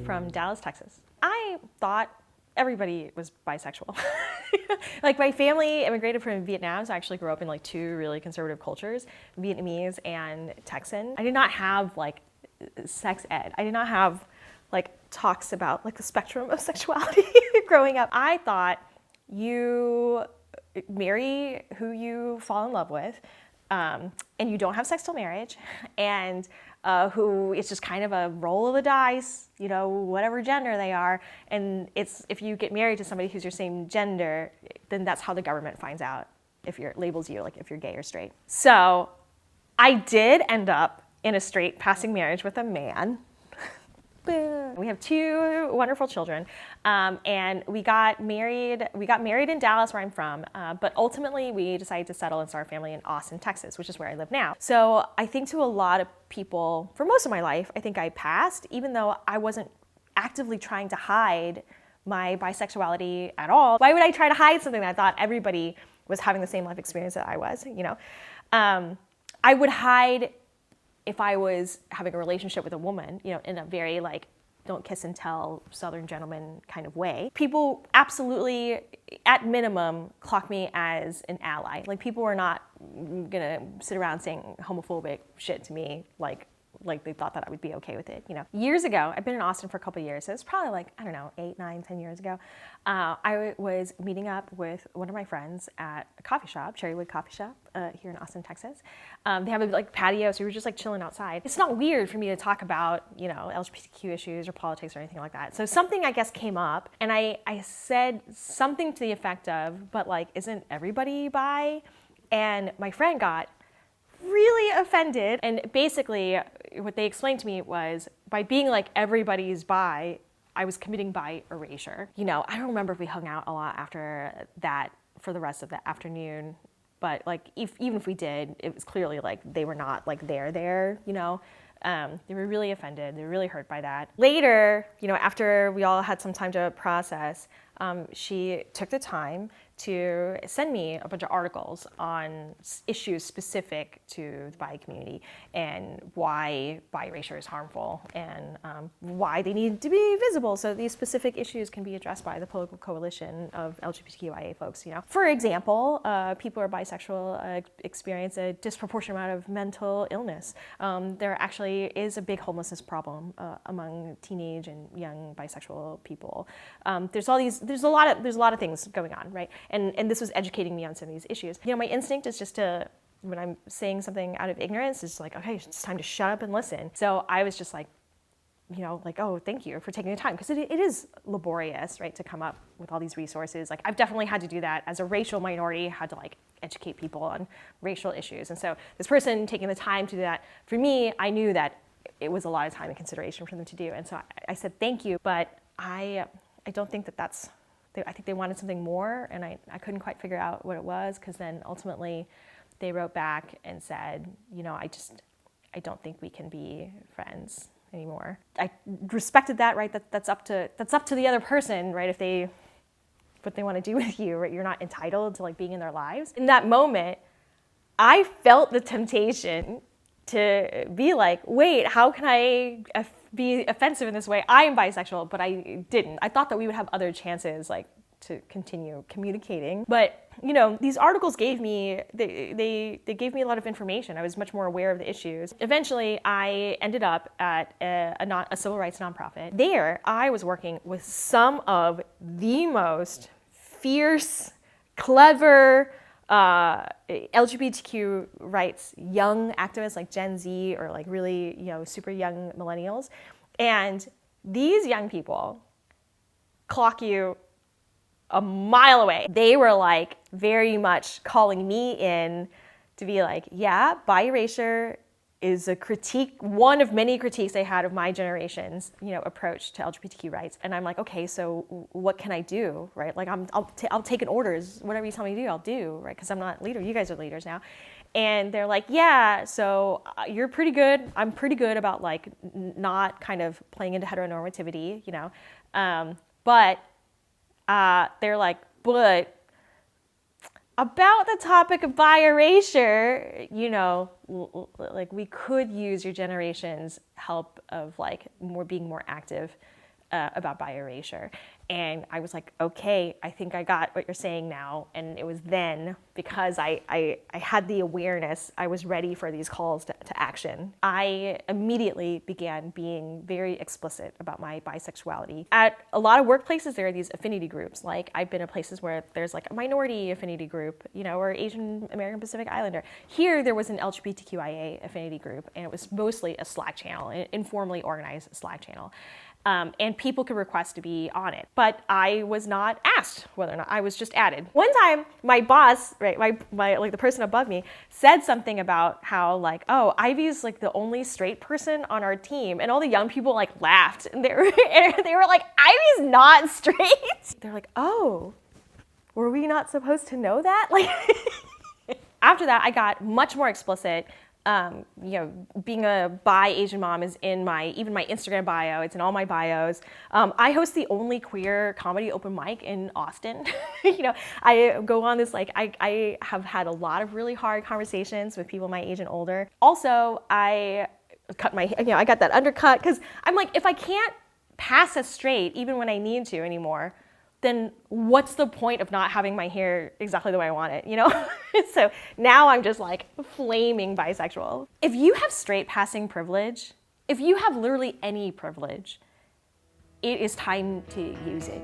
from Dallas, Texas. I thought everybody was bisexual. Like my family immigrated from Vietnam, so I actually grew up in like two really conservative cultures, Vietnamese and Texan. I did not have like sex ed. I did not have like talks about like the spectrum of sexuality growing up. I thought you marry who you fall in love with, and you don't have sex till marriage, and who it's just kind of a roll of the dice, you know, whatever gender they are. And it's if you get married to somebody who's your same gender, then that's how the government finds out if you're labels you, like if you're gay or straight. So I did end up in a straight passing marriage with a man. We have two wonderful children, and we got married in Dallas, where I'm from, but ultimately we decided to settle and start a family in Austin, Texas, which is where I live now. So I think to a lot of people, for most of my life, I think I passed, even though I wasn't actively trying to hide my bisexuality at all. Why would I try to hide something that I thought everybody was having the same life experience that I was, you know? I would hide if I was having a relationship with a woman, you know, in a very like, don't kiss and tell Southern gentleman kind of way. People absolutely, at minimum, clock me as an ally. Like people were not gonna sit around saying homophobic shit to me like they thought that I would be okay with it, you know. Years ago, I've been in Austin for a couple of years, so it's probably like, I don't know, 8, 9, 10 years ago. I was meeting up with one of my friends at a coffee shop, Cherrywood Coffee Shop, here in Austin, Texas. They have a like patio, so we were just like chilling outside. It's not weird for me to talk about, you know, LGBTQ issues or politics or anything like that. So something I guess came up, and I said something to the effect of, but like, isn't everybody bi? And my friend got really offended. And basically what they explained to me was by being like everybody's bi, I was committing bi-erasure. You know, I don't remember if we hung out a lot after that for the rest of the afternoon, but like even if we did, it was clearly like they were not like there, you know. They were really offended. They were really hurt by that. Later, you know, after we all had some time to process, she took the time to send me a bunch of articles on issues specific to the bi community and why bi-erasure is harmful and why they need to be visible so these specific issues can be addressed by the political coalition of LGBTQIA folks, you know. For example, people who are bisexual experience a disproportionate amount of mental illness. There actually is a big homelessness problem among teenage and young bisexual people. There's a lot of things going on, right? And this was educating me on some of these issues. You know, my instinct is just to, when I'm saying something out of ignorance, it's like, okay, it's time to shut up and listen. So I was just like, you know, like, oh, thank you for taking the time. Because it is laborious, right, to come up with all these resources. Like, I've definitely had to do that as a racial minority, had to like educate people on racial issues. And so this person taking the time to do that, for me, I knew that it was a lot of time and consideration for them to do. And so I said, thank you, but I don't think that that's, I think they wanted something more, and I couldn't quite figure out what it was, because then ultimately they wrote back and said, you know, I don't think we can be friends anymore. I respected that, right? That's up to the other person, right? If what they want to do with you, right? You're not entitled to like being in their lives. In that moment, I felt the temptation to be like, wait, how can I be offensive in this way? I am bisexual, but I didn't. I thought that we would have other chances, like, to continue communicating. But, you know, these articles gave me, they gave me a lot of information. I was much more aware of the issues. Eventually, I ended up at a civil rights nonprofit. There, I was working with some of the most fierce, clever, LGBTQ rights young activists like Gen Z or like really, you know, super young millennials. And these young people clock you a mile away. They were like very much calling me in to be like, yeah, bi-erasure is a critique, one of many critiques they had of my generation's, you know, approach to LGBTQ rights. And I'm like, okay, so what can I do, right? Like I'll take in orders, whatever you tell me to do, I'll do, right? Because I'm not a leader, you guys are leaders now. And they're like, yeah, so you're pretty good. I'm pretty good about like not kind of playing into heteronormativity, you know. But they're like, but about the topic of bi-erasure, you know, like we could use your generation's help of like being more active about bi-erasure. And I was like, okay, I think I got what you're saying now. And it was then, because I had the awareness, I was ready for these calls to action. I immediately began being very explicit about my bisexuality. At a lot of workplaces, there are these affinity groups. Like, I've been in places where there's like a minority affinity group, you know, or Asian American Pacific Islander. Here, there was an LGBTQIA affinity group, and it was mostly a Slack channel, an informally organized Slack channel. And people could request to be on it. But I was not asked whether or not, I was just added. One time, my boss, right, my like the person above me, said something about how like, oh, Ivy's like the only straight person on our team. And all the young people like laughed. And they were like, Ivy's not straight. They're like, oh, were we not supposed to know that? Like, after that, I got much more explicit. You know, being a bi Asian mom is in even my Instagram bio. It's in all my bios. I host the only queer comedy open mic in Austin. You know, I go on this, like, I have had a lot of really hard conversations with people my age and older. Also, I cut my, you know, I got that undercut because I'm like, if I can't pass as straight even when I need to anymore, then what's the point of not having my hair exactly the way I want it, you know? So now I'm just like flaming bisexual. If you have straight passing privilege, if you have literally any privilege, it is time to use it.